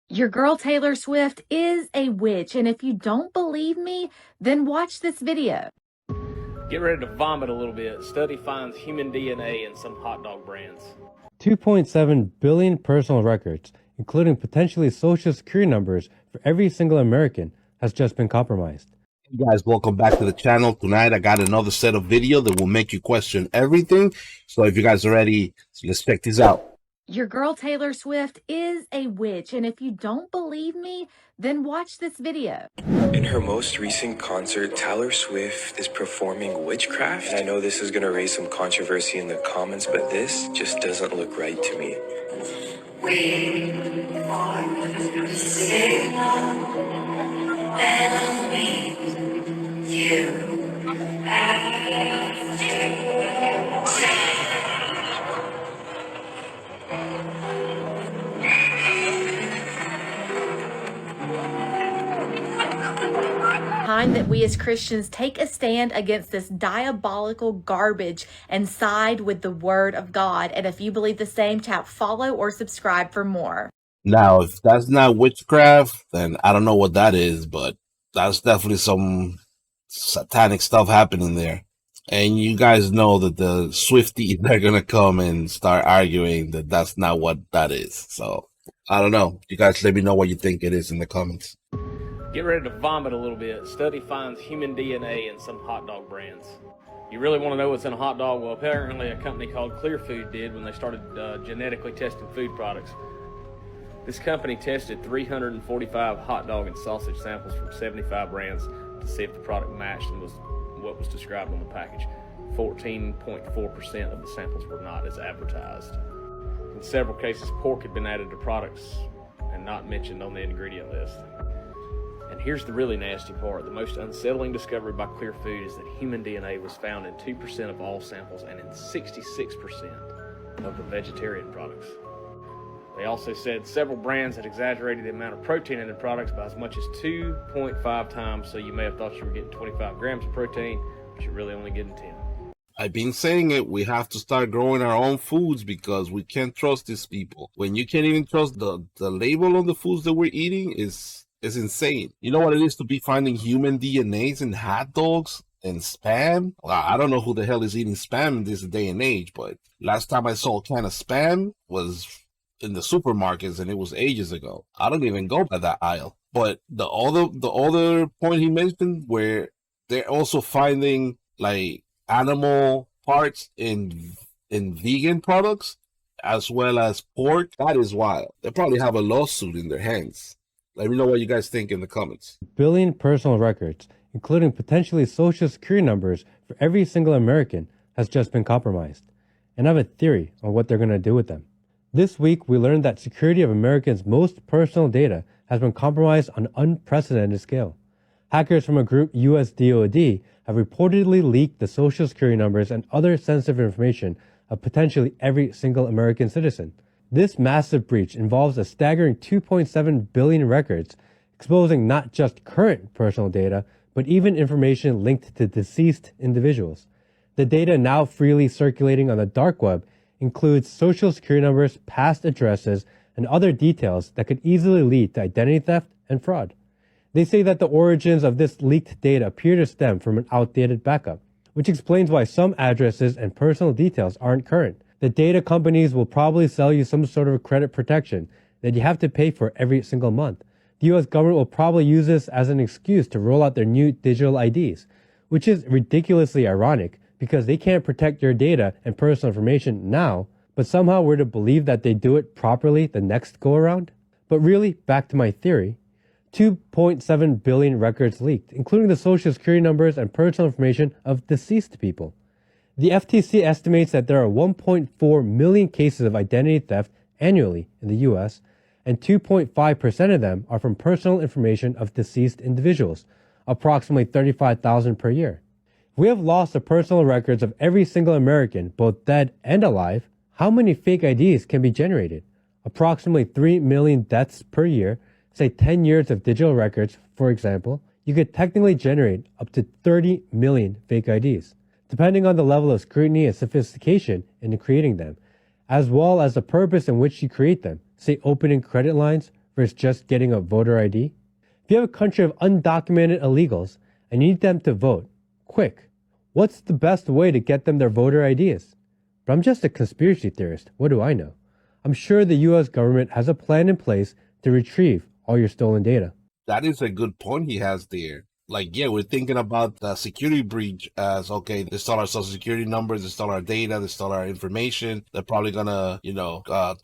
Your girl Taylor Swift is a witch, and if you don't believe me, then watch this video. Get ready to vomit a little bit. Study finds human DNA in some hot dog brands. 2.7 billion personal records, including potentially social security numbers for every single American, has just been compromised. Hey guys, welcome back to the channel. Tonight I got another set of video that will make you question everything. So if you guys are ready, let's check this out. Your girl Taylor Swift is a witch, and if you don't believe me, then watch this video. In her most recent concert, Taylor Swift is performing witchcraft. And I know this is going to raise some controversy in the comments, but this just doesn't look right to me. Waiting for the signal, and I'll meet you after. Time that we as Christians take a stand against this diabolical garbage and side with the word of God. And if you believe the same, tap follow or subscribe for more. Now, if that's not witchcraft, then I don't know what that is, but that's definitely some satanic stuff happening there. And you guys know that the Swifties are going to come and start arguing that that's not what that is. So I don't know. You guys let me know what you think it is in the comments. Get ready to vomit a little bit. Study finds human DNA in some hot dog brands. You really want to know what's in a hot dog? Well, apparently a company called Clear Food did when they started genetically testing food products. This company tested 345 hot dog and sausage samples from 75 brands to see if the product matched and was what was described on the package. 14.4% of the samples were not as advertised. In several cases, pork had been added to products and not mentioned on the ingredient list. And here's the really nasty part. The most unsettling discovery by Clear Food is that human DNA was found in 2% of all samples and in 66% of the vegetarian products. They also said several brands had exaggerated the amount of protein in their products by as much as 2.5 times, so you may have thought you were getting 25 grams of protein, but you're really only getting 10. I've been saying it, we have to start growing our own foods because we can't trust these people. When you can't even trust the label on the foods that we're eating is insane. You know what it is to be finding human DNAs in hot dogs and Spam? Well, I don't know who the hell is eating Spam in this day and age, but last time I saw a can of Spam was in the supermarkets and it was ages ago. I don't even go by that aisle. But the other point he mentioned where they're also finding like animal parts in vegan products as well as pork, that is wild. They probably have a lawsuit in their hands. Let me know what you guys think in the comments. Billion personal records, including potentially social security numbers for every single American, has just been compromised. And I have a theory on what they're going to do with them. This week, we learned that security of Americans' most personal data has been compromised on an unprecedented scale. Hackers from a group USDOD have reportedly leaked the social security numbers and other sensitive information of potentially every single American citizen. This massive breach involves a staggering 2.7 billion records, exposing not just current personal data, but even information linked to deceased individuals. The data now freely circulating on the dark web includes social security numbers, past addresses, and other details that could easily lead to identity theft and fraud. They say that the origins of this leaked data appear to stem from an outdated backup, which explains why some addresses and personal details aren't current. The data companies will probably sell you some sort of credit protection that you have to pay for every single month. The US government will probably use this as an excuse to roll out their new digital IDs, which is ridiculously ironic because they can't protect your data and personal information now, but somehow we're to believe that they do it properly the next go around. But really, back to my theory, 2.7 billion records leaked, including the social security numbers and personal information of deceased people. The FTC estimates that there are 1.4 million cases of identity theft annually in the US, and 2.5% of them are from personal information of deceased individuals, approximately 35,000 per year. If we have lost the personal records of every single American, both dead and alive, how many fake IDs can be generated? Approximately 3 million deaths per year, say 10 years of digital records, for example, you could technically generate up to 30 million fake IDs. Depending on the level of scrutiny and sophistication in creating them, as well as the purpose in which you create them, say opening credit lines, versus just getting a voter ID? If you have a country of undocumented illegals and you need them to vote, quick, what's the best way to get them their voter IDs? But I'm just a conspiracy theorist. What do I know? I'm sure the US government has a plan in place to retrieve all your stolen data. That is a good point he has there. Like, yeah, we're thinking about the security breach as, okay, they stole our social security numbers, they stole our data, they stole our information. They're probably gonna,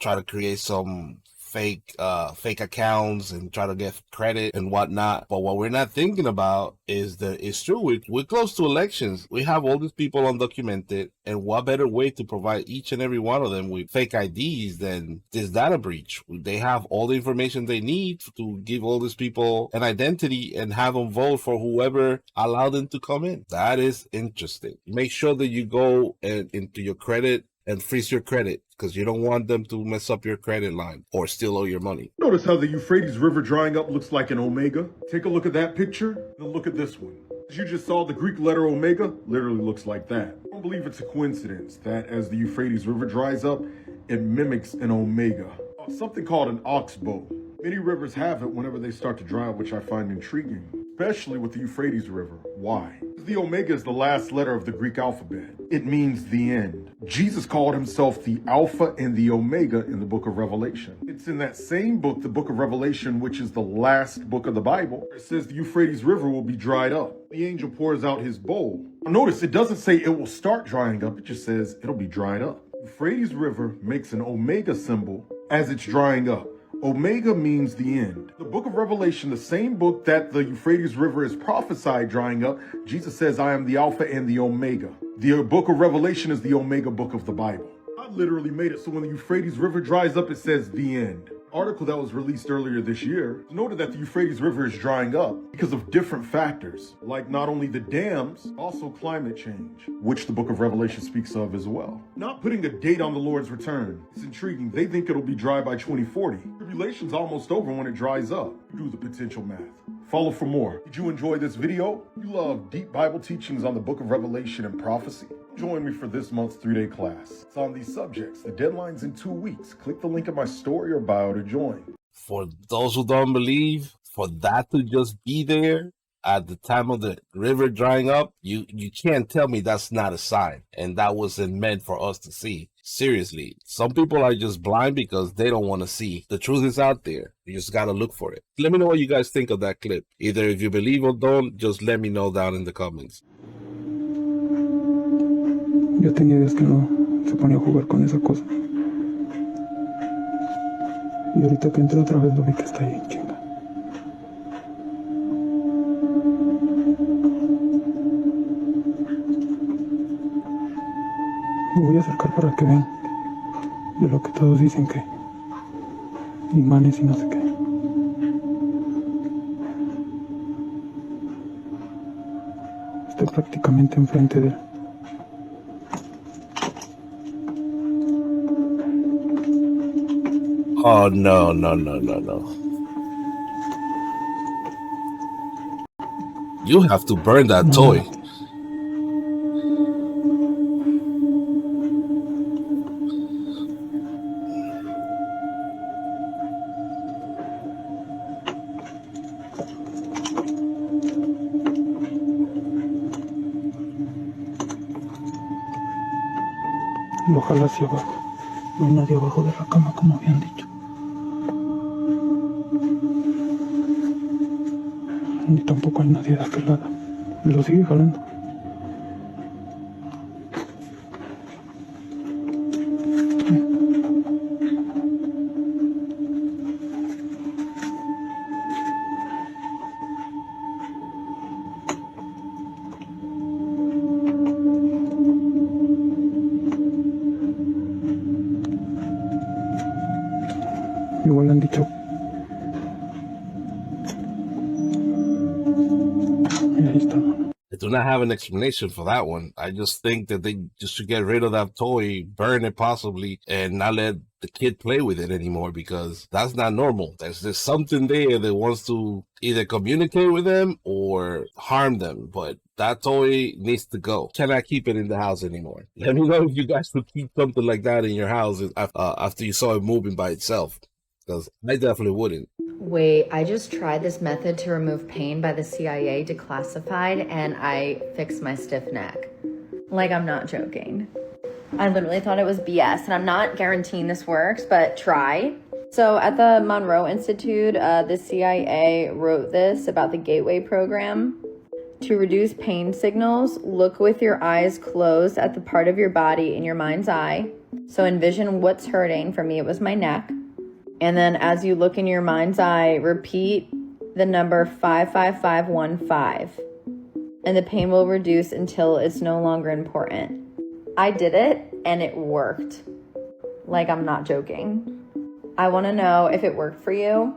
try to create some fake accounts and try to get credit and whatnot. But what we're not thinking about is that it's true. We're close to elections. We have all these people undocumented, and what better way to provide each and every one of them with fake IDs than this data breach? They have all the information they need to give all these people an identity and have them vote for whoever allowed them to come in. That is interesting. Make sure that you go into your credit and freeze your credit, because you don't want them to mess up your credit line or steal all your money. Notice how the Euphrates River drying up looks like an omega? Take a look at that picture, then look at this one. As you just saw, the Greek letter omega literally looks like that. I don't believe it's a coincidence that as the Euphrates River dries up, it mimics an omega, something called an oxbow. Many rivers have it whenever they start to dry up, which I find intriguing, especially with the Euphrates River. Why? The omega is the last letter of the Greek alphabet. It means the end. Jesus called himself the Alpha and the Omega in the book of Revelation. It's in that same book, the book of Revelation, which is the last book of the Bible. It says the Euphrates River will be dried up. The angel pours out his bowl. Now notice, it doesn't say it will start drying up. It just says it'll be dried up. Euphrates River makes an omega symbol as it's drying up. Omega means the end. The book of Revelation, the same book that the Euphrates River is prophesied drying up, Jesus says, I am the Alpha and the Omega. The book of Revelation is the Omega book of the Bible. I literally made it so when the Euphrates River dries up, it says the end. Article that was released earlier this year noted that the Euphrates River is drying up because of different factors, like not only the dams, also climate change, which the book of Revelation speaks of as well. Not putting a date on the Lord's return. It's intriguing. They think it'll be dry by 2040. Tribulation's almost over when it dries up. Do the potential math. Follow for more. Did you enjoy this video? You love deep Bible teachings on the book of Revelation and prophecy? Join me for this month's 3-day class. It's on these subjects. The deadline's in 2 weeks. Click the link in my story or bio to join. For those who don't believe, for that to just be there at the time of the river drying up, you can't tell me that's not a sign. And that wasn't meant for us to see. Seriously, some people are just blind because they don't want to see. The truth is out there. You just got to look for it. Let me know what you guys think of that clip. Either if you believe or don't, just let me know down in the comments. Yo tenía días que no se ponía a jugar con esa cosa. Y ahorita que entré otra vez lo vi que está ahí en chinga. Me voy a acercar para que vean de lo que todos dicen que imanes y no sé qué. Estoy prácticamente enfrente de él. Oh, no. You have to burn that toy. Lo jala hacia abajo. No hay nadie abajo de la cama, como habían dicho. Ni tampoco hay nadie de aquel lado. Y lo sigue jalando. Igual han dicho. Y ahí está. I do not have an explanation for that one. I just think that they just should get rid of that toy, burn it possibly, and not let the kid play with it anymore, because that's not normal. There's something there that wants to either communicate with them or harm them, but that toy needs to go. Cannot keep it in the house anymore. Let me know if you guys would keep something like that in your house after you saw it moving by itself. because I definitely wouldn't. Wait, I just tried this method to remove pain by the CIA declassified, and I fixed my stiff neck. Like, I'm not joking. I literally thought it was BS, and I'm not guaranteeing this works, but try. So at the Monroe Institute, the CIA wrote this about the Gateway program. To reduce pain signals, look with your eyes closed at the part of your body in your mind's eye. So envision what's hurting. For me, it was my neck. And then as you look in your mind's eye, repeat the number 55515. And the pain will reduce until it's no longer important. I did it and it worked. Like, I'm not joking. I want to know if it worked for you.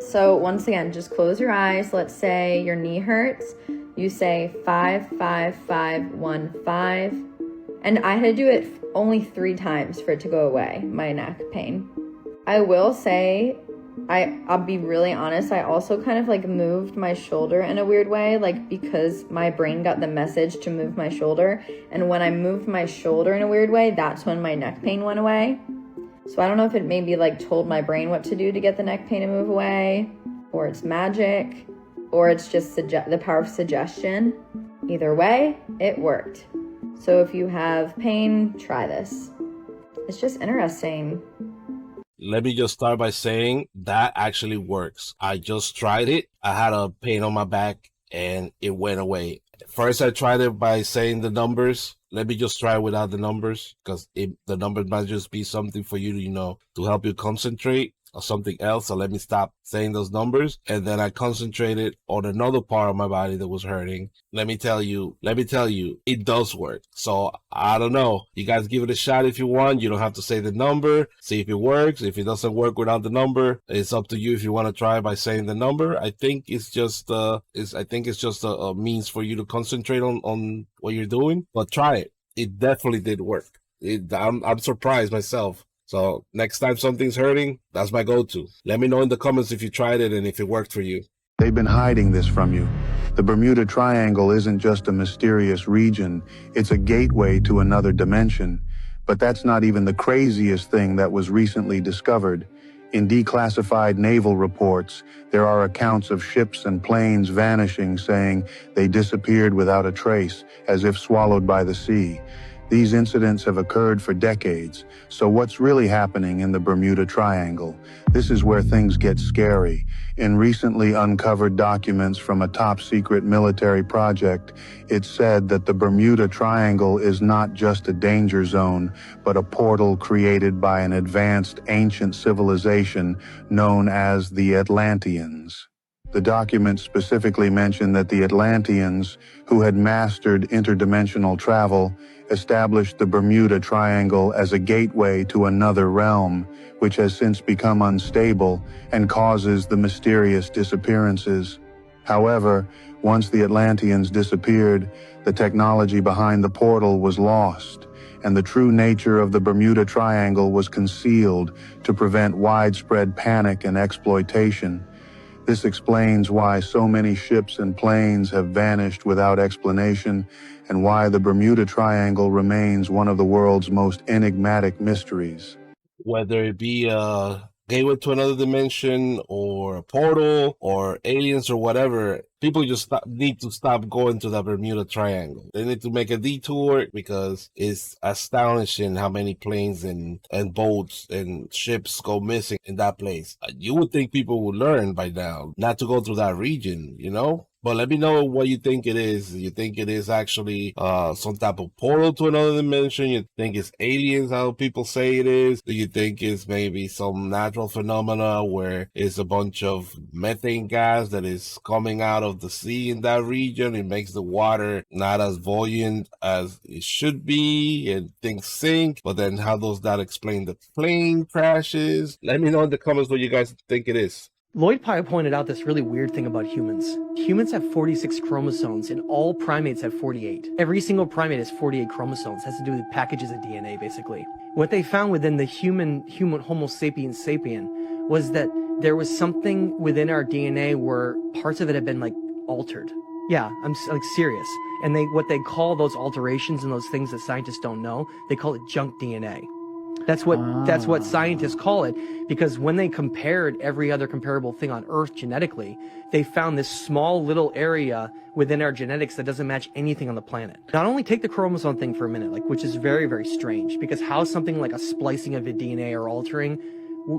So once again, just close your eyes. Let's say your knee hurts. You say 55515. And I had to do it only 3 times for it to go away, my neck pain. I will say, I'll be really honest, I also kind of like moved my shoulder in a weird way, like because my brain got the message to move my shoulder. And when I moved my shoulder in a weird way, that's when my neck pain went away. So I don't know if it maybe like told my brain what to do to get the neck pain to move away, or it's magic, or it's just the power of suggestion. Either way, it worked. So if you have pain, try this. It's just interesting. Let me just start by saying that actually works. I just tried it. I had a pain on my back and it went away. First, I tried it by saying the numbers. Let me just try without the numbers, because the numbers might just be something for you to, to help you concentrate or something else. So let me stop saying those numbers. And then I concentrated on another part of my body that was hurting. Let me tell you, it does work. So I don't know. You guys give it a shot if you want. You don't have to say the number. See if it works. If it doesn't work without the number, it's up to you if you want to try by saying the number. I think it's just a means for you to concentrate on what you're doing. But try it. It definitely did work. I'm surprised myself. So next time something's hurting, that's my go-to. Let me know in the comments if you tried it and if it worked for you. They've been hiding this from you. The Bermuda Triangle isn't just a mysterious region, it's a gateway to another dimension. But that's not even the craziest thing that was recently discovered. In declassified naval reports, there are accounts of ships and planes vanishing, saying they disappeared without a trace, as if swallowed by the sea. These incidents have occurred for decades, so what's really happening in the Bermuda Triangle? This is where things get scary. In recently uncovered documents from a top-secret military project, it said that the Bermuda Triangle is not just a danger zone, but a portal created by an advanced ancient civilization known as the Atlanteans. The documents specifically mention that the Atlanteans, who had mastered interdimensional travel, established the Bermuda Triangle as a gateway to another realm, which has since become unstable and causes the mysterious disappearances. However, once the Atlanteans disappeared, the technology behind the portal was lost, and the true nature of the Bermuda Triangle was concealed to prevent widespread panic and exploitation. This explains why so many ships and planes have vanished without explanation, and why the Bermuda Triangle remains one of the world's most enigmatic mysteries. Whether it be a gateway to another dimension or a portal or aliens or whatever, people just need to stop going to the Bermuda Triangle. They need to make a detour, because it's astonishing how many planes and boats and ships go missing in that place. You would think people would learn by now not to go through that region, But let me know what you think it is. You think it is actually some type of portal to another dimension? You think it's aliens, how people say it is? Do you think it's maybe some natural phenomena where it's a bunch of methane gas that is coming out of the sea in that region? It makes the water not as buoyant as it should be and things sink. But then how does that explain the plane crashes? Let me know in the comments what you guys think it is. Lloyd Pye pointed out this really weird thing about humans. Humans have 46 chromosomes and all primates have 48. Every single primate has 48 chromosomes. It has to do with packages of DNA, basically. What they found within the human Homo sapiens sapien was that there was something within our DNA where parts of it had been altered. Yeah, I'm serious. And what they call those alterations and those things that scientists don't know, they call it junk DNA. That's what scientists call it, because when they compared every other comparable thing on Earth genetically, they found this small little area within our genetics that doesn't match anything on the planet. Not only take the chromosome thing for a minute, which is very, very strange, because how something like a splicing of the DNA or altering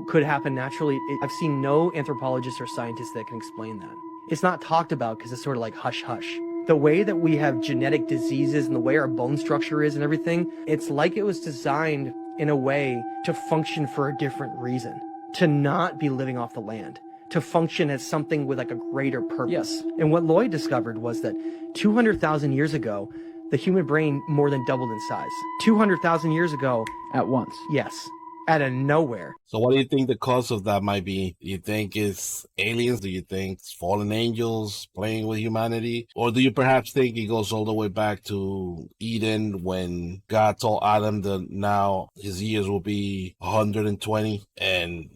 could happen naturally, I've seen no anthropologist or scientist that can explain that. It's not talked about because it's sort of like hush-hush. The way that we have genetic diseases and the way our bone structure is and everything, it's like it was designed in a way to function for a different reason, to not be living off the land, to function as something with like a greater purpose. Yes. And what Lloyd discovered was that 200,000 years ago, the human brain more than doubled in size. 200,000 years ago. At once. Yes. Out of nowhere. So what do you think the cause of that might be? Do you think it's aliens? Do you think it's fallen angels playing with humanity? Or do you perhaps think it goes all the way back to Eden when God told Adam that now his years will be 120 and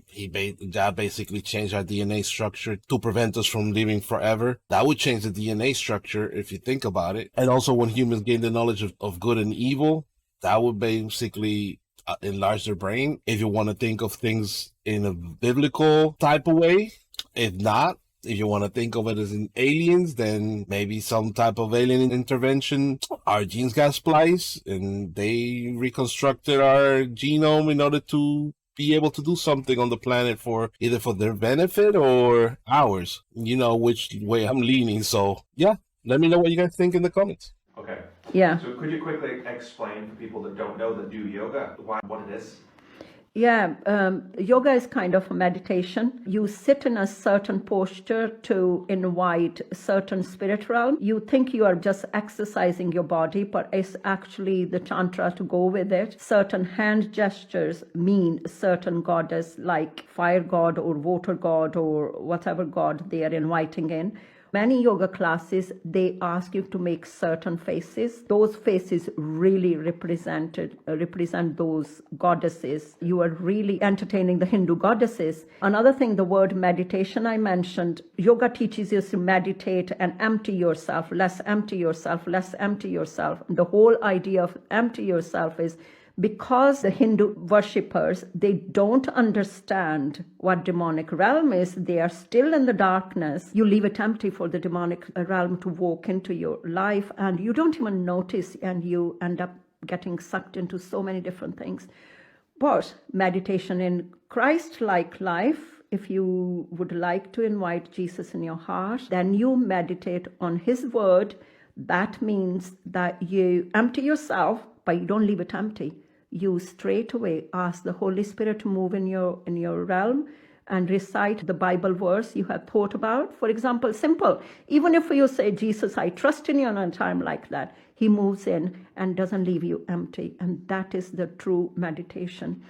God basically changed our DNA structure to prevent us from living forever? That would change the DNA structure if you think about it. And also when humans gain the knowledge of good and evil, that would basically enlarge their brain, if you want to think of things in a biblical type of way. If not, if you want to think of it as in aliens, then maybe some type of alien intervention. Our genes got spliced and they reconstructed our genome in order to be able to do something on the planet for either for their benefit or ours. You know which way I'm leaning. So yeah, let me know what you guys think in the comments. Okay. Yeah. So could you quickly explain for people that don't know that do yoga, what it is? Yeah, yoga is kind of a meditation. You sit in a certain posture to invite certain spirit realm. You think you are just exercising your body, but it's actually the tantra to go with it. Certain hand gestures mean certain goddess, like fire god or water god or whatever god they are inviting in. Many yoga classes, they ask you to make certain faces. Those faces really represent those goddesses. You are really entertaining the Hindu goddesses. Another thing, the word meditation I mentioned, yoga teaches you to meditate and empty yourself, less empty yourself, less empty yourself. The whole idea of empty yourself is because the Hindu worshippers, they don't understand what demonic realm is. They are still in the darkness. You leave it empty for the demonic realm to walk into your life, and you don't even notice, and you end up getting sucked into so many different things. But meditation in Christ-like life, if you would like to invite Jesus in your heart, then you meditate on his word. That means that you empty yourself, but you don't leave it empty. You straight away ask the Holy Spirit to move in your realm and recite the Bible verse you have thought about. For example, simple. Even if you say, Jesus, I trust in you, in a time like that, he moves in and doesn't leave you empty. And that is the true meditation.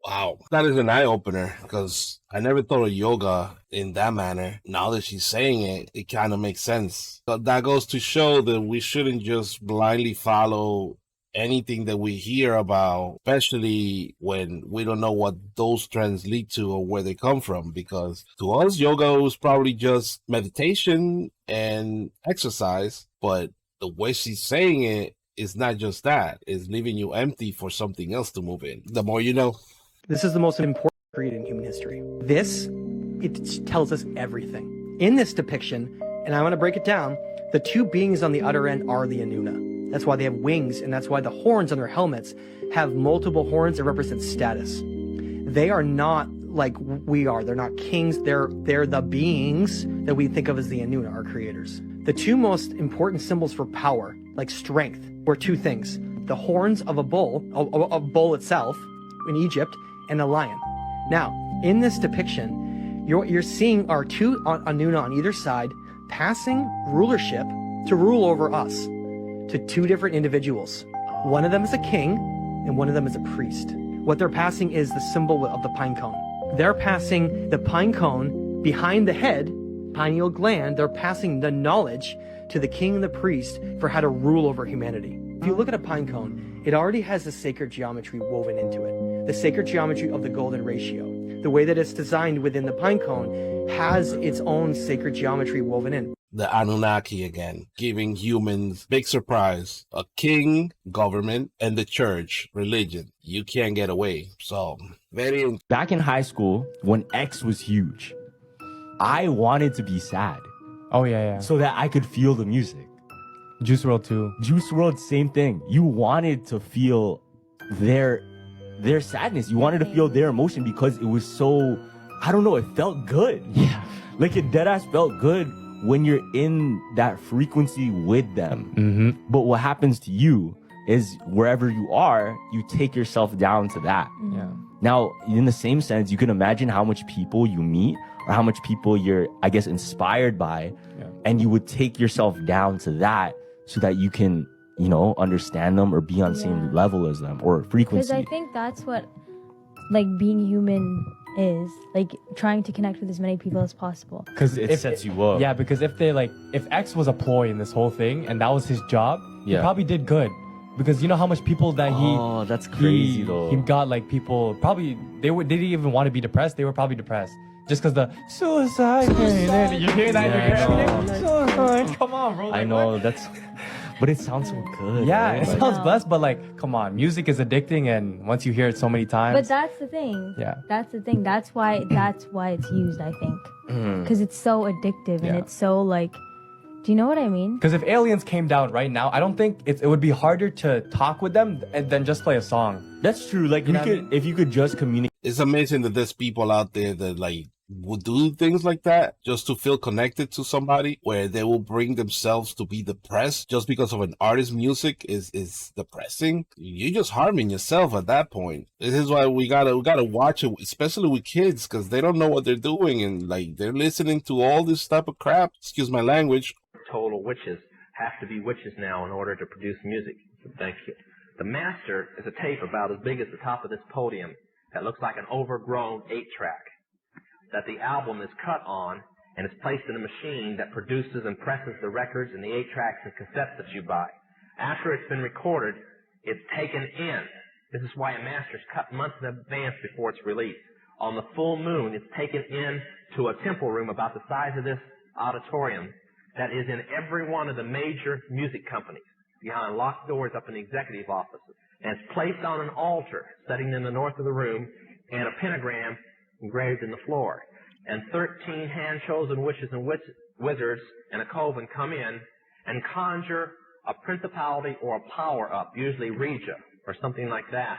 Wow, that is an eye-opener because I never thought of yoga in that manner. Now that she's saying it, it kind of makes sense. But that goes to show that we shouldn't just blindly follow anything that we hear about, especially when we don't know what those trends lead to or where they come from. Because to us, yoga was probably just meditation and exercise. But the way she's saying it is not just that. It's leaving you empty for something else to move in. The more you know. This is the most important period in human history. It tells us everything. In this depiction, and I want to break it down, the two beings on the other end are the Anuna. That's why they have wings, and that's why the horns on their helmets have multiple horns that represent status. They are not like we are. They're not kings. They're the beings that we think of as the Anuna, our creators. The two most important symbols for power, like strength, were two things. The horns of a bull itself in Egypt, and a lion. Now, in this depiction, you're seeing our two Anuna on either side passing rulership to rule over us to two different individuals. One of them is a king and one of them is a priest. What they're passing is the symbol of the pine cone. They're passing the pine cone behind the head, pineal gland. They're passing the knowledge to the king and the priest for how to rule over humanity. If you look at a pine cone, it already has the sacred geometry woven into it. The sacred geometry of the golden ratio. The way that it's designed within the pine cone has its own sacred geometry woven in. the Anunnaki again, giving humans big surprise. A king, government, and the church, religion. You can't get away. So, Back in high school, when X was huge, I wanted to be sad. Oh, yeah. So that I could feel the music. Juice WRLD too. Juice WRLD, same thing. You wanted to feel their sadness. You wanted to feel their emotion because it was so, I don't know, it felt good. Yeah. Like it deadass felt good when you're in that frequency with them. Mm-hmm. But what happens to you is wherever you are, you take yourself down to that. Yeah. Now, in the same sense, you can imagine how much people you meet or how much people you're, I guess, inspired by, and you would take yourself down to that so that you can, you know, understand them or be on the same level as them or frequency. Because I think that's what, like, being human is, like, trying to connect with as many people as possible. Because it sets you up. Yeah, because if X was a ploy in this whole thing and that was his job, he probably did good. Because you know how much people that Oh, that's crazy though. He got like people probably they didn't even want to be depressed. They were probably depressed just because the suicide. You hear that? Yeah, Suicide. Come on, bro. I know that's, but it sounds so good. Yeah, right? it sounds blessed, but like, come on, music is addicting, and once you hear it so many times. But that's the thing. Yeah. That's the thing. That's why it's used, I think. Because it's so addictive and it's so like, do you know what I mean? Because if aliens came down right now, I don't think it would be harder to talk with them than just play a song. That's true. Like, if you could just communicate. It's amazing that there's people out there that like would do things like that just to feel connected to somebody, where they will bring themselves to be depressed just because of an artist's music is depressing. You're just harming yourself at that point. This is why we gotta watch it, especially with kids, because they don't know what they're doing and like they're listening to all this type of crap. Excuse my language. Total witches have to be witches now in order to produce music. Thank you. The master is a tape about as big as the top of this podium that looks like an overgrown 8-track that the album is cut on and is placed in a machine that produces and presses the records and the 8-tracks and cassettes that you buy. After it's been recorded, it's taken in. This is why a master is cut months in advance before it's released. On the full moon, it's taken in to a temple room about the size of this auditorium that is in every one of the major music companies, behind locked doors up in the executive offices. And it's placed on an altar sitting in the north of the room and a pentagram engraved in the floor. And 13 hand-chosen witches and wizards and a coven come in and conjure a principality or a power up, usually Regia or something like that,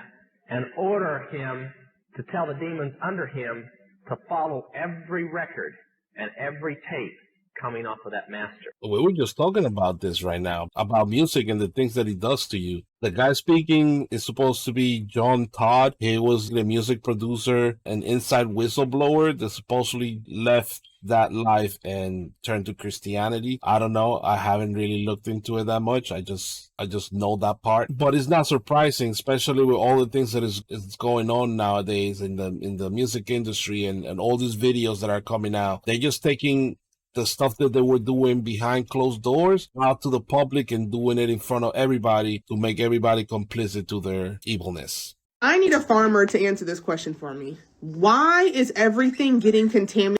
and order him to tell the demons under him to follow every record and every tape coming off of that master. We were just talking about this right now, about music and the things that it does to you. The guy speaking is supposed to be John Todd. He was the music producer and inside whistleblower that supposedly left that life and turned to Christianity. I don't know. I haven't really looked into it that much. I just know that part. But it's not surprising, especially with all the things that is going on nowadays in the music industry and all these videos that are coming out. They're just taking the stuff that they were doing behind closed doors out to the public and doing it in front of everybody to make everybody complicit to their evilness. I need a farmer to answer this question for me. Why is everything getting contaminated?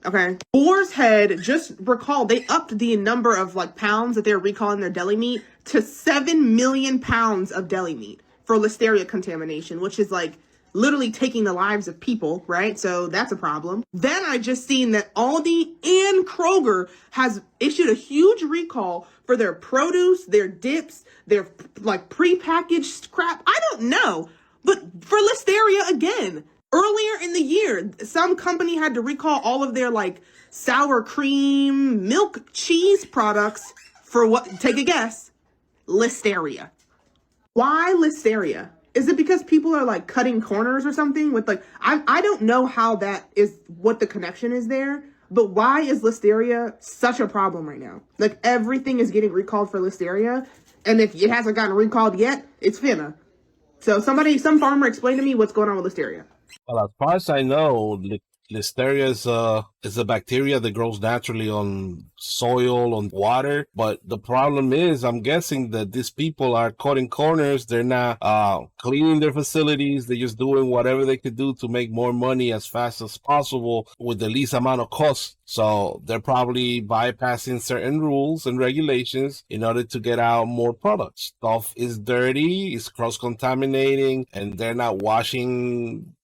Okay. Boar's Head, just recall, they upped the number of like pounds that they're recalling their deli meat to 7 million pounds of deli meat for Listeria contamination, which is like literally taking the lives of people, right? So that's a problem. Then I just seen that Aldi and Kroger has issued a huge recall for their produce, their dips, their like prepackaged crap. I don't know, but for Listeria again. Earlier in the year, some company had to recall all of their like sour cream, milk, cheese products for what? Take a guess. Listeria. Why Listeria? Is it because people are like cutting corners or something with like, I don't know how that is, what the connection is there, but why is Listeria such a problem right now? Like everything is getting recalled for Listeria. And if it hasn't gotten recalled yet, it's finna. So some farmer explain to me what's going on with Listeria. Well, as far as I know, Listeria is a bacteria that grows naturally on soil, on water. But the problem is, I'm guessing that these people are cutting corners. They're not cleaning their facilities. They're just doing whatever they could do to make more money as fast as possible with the least amount of cost. So they're probably bypassing certain rules and regulations in order to get out more products. Stuff is dirty, it's cross-contaminating, and they're not washing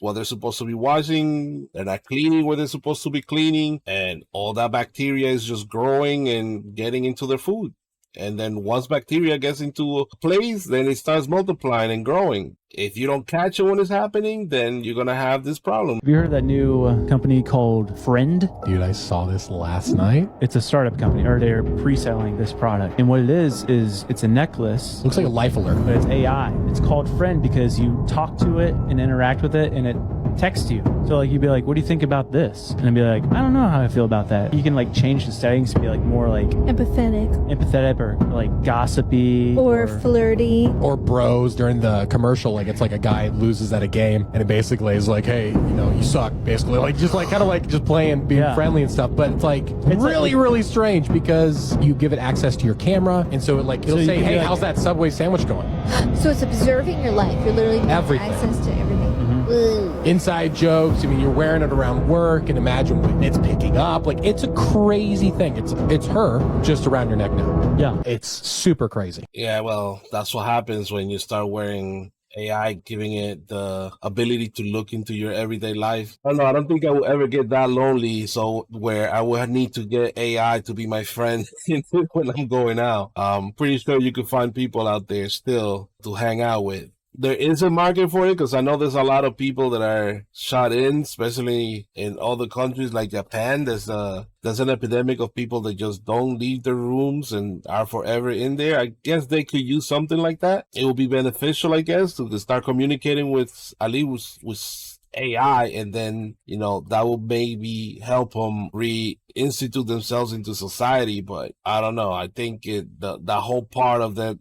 what they're supposed to be washing. They're not cleaning what they're supposed to be cleaning. And all that bacteria is just growing and getting into their food. And then once bacteria gets into a place, then it starts multiplying and growing. If you don't catch it when it's happening, then you're going to have this problem. Have you heard of that new company called Friend? Dude, I saw this last night. It's a startup company, or they're pre-selling this product. And what it is it's a necklace. Looks like a life alert. But it's AI. It's called Friend because you talk to it and interact with it, and it texts you. So like you'd be like, what do you think about this? And I'd be like, I don't know how I feel about that. You can like change the settings to be like more like empathetic or like gossipy or flirty or bros during the commercial. Like it's like a guy loses at a game and it basically is like, hey, you know, you suck, basically, like just like kind of like just playing, being friendly and stuff. But it's like really strange because you give it access to your camera, and so it like it'll say, hey, how's that Subway sandwich going? So it's observing your life. You're literally giving Everything. access to everything. Inside jokes. I mean, you're wearing it around work, and imagine when it's picking up. Like, it's a crazy thing. It's her just around your neck now. Yeah, it's super crazy. Yeah, well, that's what happens when you start wearing AI, giving it the ability to look into your everyday life. I don't know. I don't think I will ever get that lonely. So where I will need to get AI to be my friend when I'm going out. I'm pretty sure you could find people out there still to hang out with. There is a market for it because I know there's a lot of people that are shut in, especially in other countries like Japan. There's an epidemic of people that just don't leave their rooms and are forever in there. I guess they could use something like that. It would be beneficial, I guess, to start communicating with at least with AI, and then, you know, that will maybe help them reinstitute themselves into society. But I don't know. I think the whole part of that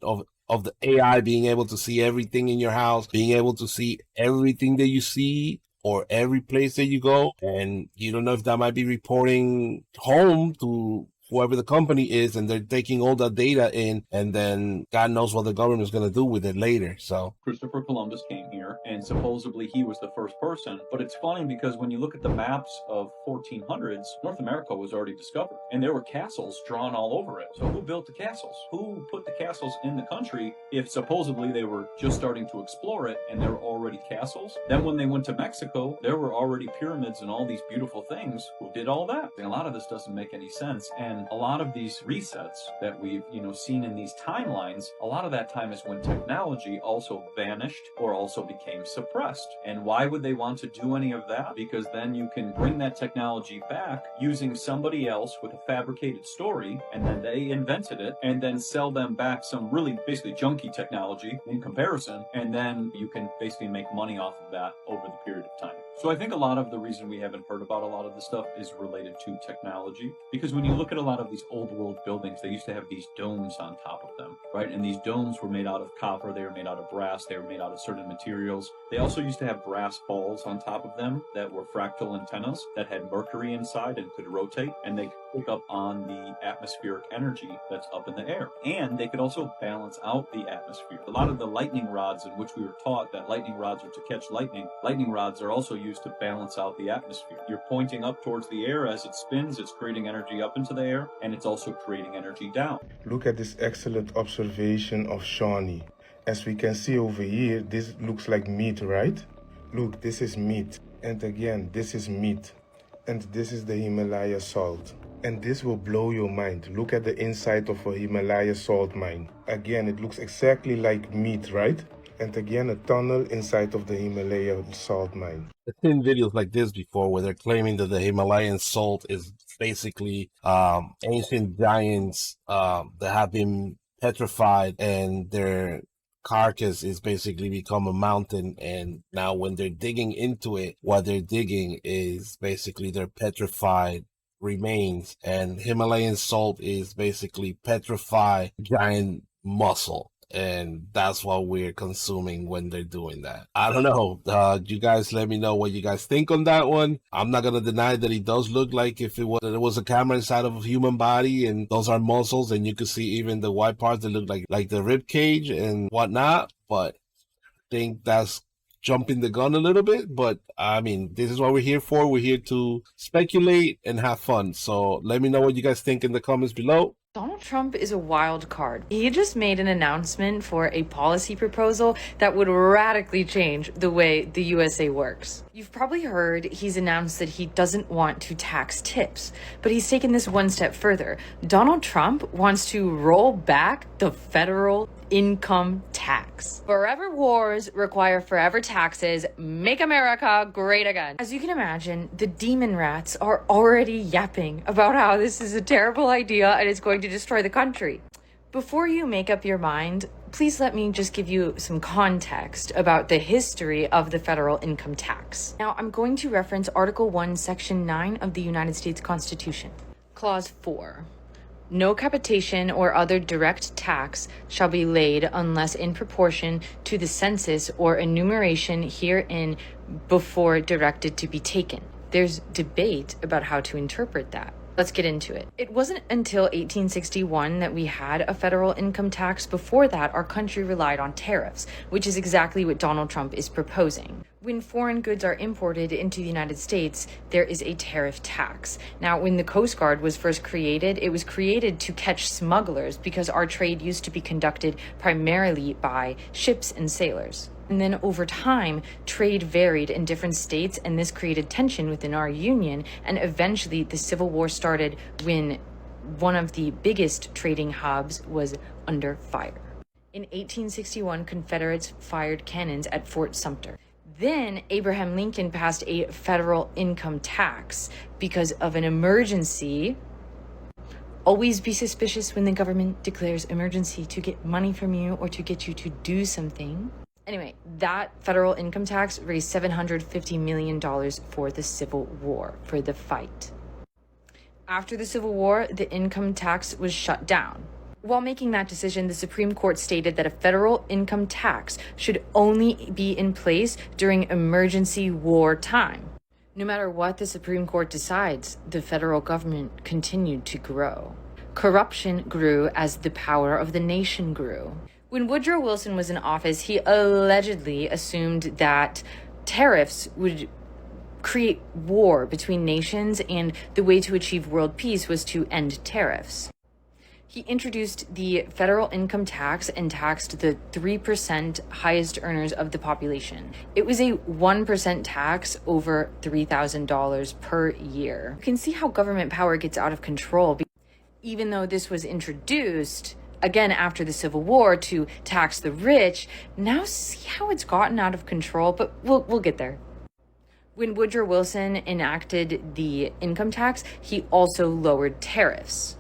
of the AI being able to see everything in your house, being able to see everything that you see or every place that you go, and you don't know if that might be reporting home to whoever the company is, and they're taking all that data in, and then God knows what the government is going to do with it later. So Christopher Columbus came here, and supposedly he was the first person. But it's funny because when you look at the maps of 1400s, North America was already discovered, and there were castles drawn all over it. So who built the castles? Who put the castles in the country if supposedly they were just starting to explore it and there were already castles? Then when they went to Mexico, there were already pyramids and all these beautiful things. Who did all that? And a lot of this doesn't make any sense. And a lot of these resets that we've, seen in these timelines, a lot of that time is when technology also vanished or also became suppressed. And why would they want to do any of that? Because then you can bring that technology back using somebody else with a fabricated story, and then they invented it, and then sell them back some really basically junky technology in comparison, and then you can basically make money off of that over the period of time. So I think a lot of the reason we haven't heard about a lot of this stuff is related to technology, because when you look at a lot of these old world buildings, they used to have these domes on top of them, right? And these domes were made out of copper, they were made out of brass, they were made out of certain materials. They also used to have brass balls on top of them that were fractal antennas that had mercury inside and could rotate, and they could pick up on the atmospheric energy that's up in the air. And they could also balance out the atmosphere. A lot of the lightning rods in which we were taught that lightning rods are to catch lightning rods are also used to balance out the atmosphere. You're pointing up towards the air as it spins, it's creating energy up into the air, and it's also creating energy down. Look at this excellent observation of Shawnee. As we can see over here, this looks like meat, right? Look, this is meat. And again, this is meat. And this is the Himalaya salt. And this will blow your mind. Look at the inside of a Himalaya salt mine. Again, it looks exactly like meat, right? And again, a tunnel inside of the Himalaya salt mine. I've seen videos like this before where they're claiming that the Himalayan salt is basically ancient giants that have been petrified, and their carcass is basically become a mountain. And now when they're digging into it, what they're digging is basically their petrified remains. And Himalayan salt is basically petrified giant muscle. And that's what we're consuming when they're doing that. I don't know. You guys let me know what you guys think on that one. I'm not going to deny that it does look like if it was a camera inside of a human body and those are muscles and you can see even the white parts that look like the rib cage and whatnot. But I think that's jumping the gun a little bit. But I mean, this is what we're here for. We're here to speculate and have fun. So let me know what you guys think in the comments below. Donald Trump is a wild card. He just made an announcement for a policy proposal that would radically change the way the USA works. You've probably heard he's announced that he doesn't want to tax tips, but he's taken this one step further. Donald Trump wants to roll back the federal income tax. Forever wars require forever taxes. Make America great again. As you can imagine, the demon rats are already yapping about how this is a terrible idea and it's going to destroy the country. Before you make up your mind, please let me just give you some context about the history of the federal income tax. Now, I'm going to reference Article 1, Section 9 of the United States Constitution. Clause 4. No capitation or other direct tax shall be laid unless in proportion to the census or enumeration herein before directed to be taken. There's debate about how to interpret that. Let's get into it. It wasn't until 1861 that we had a federal income tax. Before that, our country relied on tariffs, which is exactly what Donald Trump is proposing. When foreign goods are imported into the United States, there is a tariff tax. Now, when the Coast Guard was first created, it was created to catch smugglers because our trade used to be conducted primarily by ships and sailors. And then over time, trade varied in different states, and this created tension within our union. And eventually, the Civil War started when one of the biggest trading hubs was under fire. In 1861, Confederates fired cannons at Fort Sumter. Then Abraham Lincoln passed a federal income tax because of an emergency. Always be suspicious when the government declares emergency to get money from you or to get you to do something. Anyway, that federal income tax raised $750 million for the Civil War, for the fight. After the Civil War, the income tax was shut down. While making that decision, the Supreme Court stated that a federal income tax should only be in place during emergency war time. No matter what the Supreme Court decides, the federal government continued to grow. Corruption grew as the power of the nation grew. When Woodrow Wilson was in office, he allegedly assumed that tariffs would create war between nations, and the way to achieve world peace was to end tariffs. He introduced the federal income tax and taxed the 3% highest earners of the population. It was a 1% tax over $3,000 per year. You can see how government power gets out of control. Even though this was introduced, again, after the Civil War to tax the rich, now see how it's gotten out of control, but we'll get there. When Woodrow Wilson enacted the income tax, he also lowered tariffs.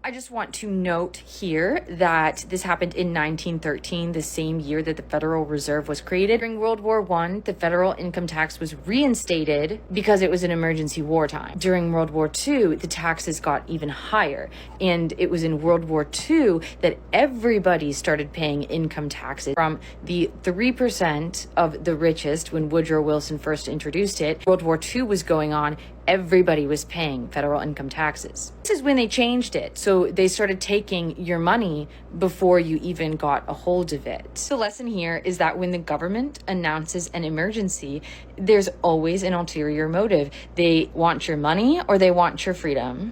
I just want to note here that this happened in 1913, the same year that the Federal Reserve was created. During World War I, the federal income tax was reinstated because it was an emergency wartime. During World War II, the taxes got even higher. And it was in World War II that everybody started paying income taxes. From the 3% of the richest when Woodrow Wilson first introduced it, World War II was going on. Everybody was paying federal income taxes. This is when they changed it. So they started taking your money before you even got a hold of it. The lesson here is that when the government announces an emergency, there's always an ulterior motive. They want your money or they want your freedom.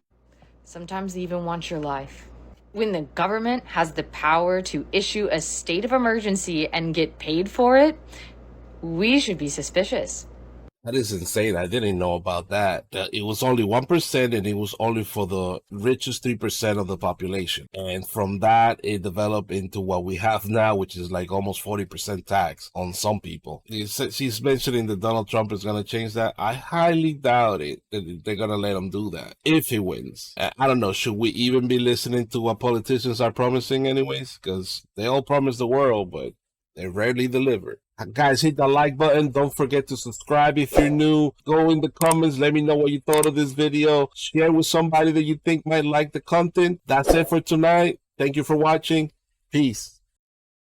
Sometimes they even want your life. When the government has the power to issue a state of emergency and get paid for it, we should be suspicious. That is insane. I didn't know about that. It was only 1% and it was only for the richest 3% of the population. And from that, it developed into what we have now, which is like almost 40% tax on some people. She's mentioning that Donald Trump is going to change that. I highly doubt it that they're going to let him do that if he wins. I don't know. Should we even be listening to what politicians are promising anyways? Because they all promise the world, but they rarely deliver. Guys, hit the like button. Don't forget to subscribe if you're new. Go in the comments. Let me know what you thought of this video. Share with somebody that you think might like the content. That's it for tonight. Thank you for watching. Peace.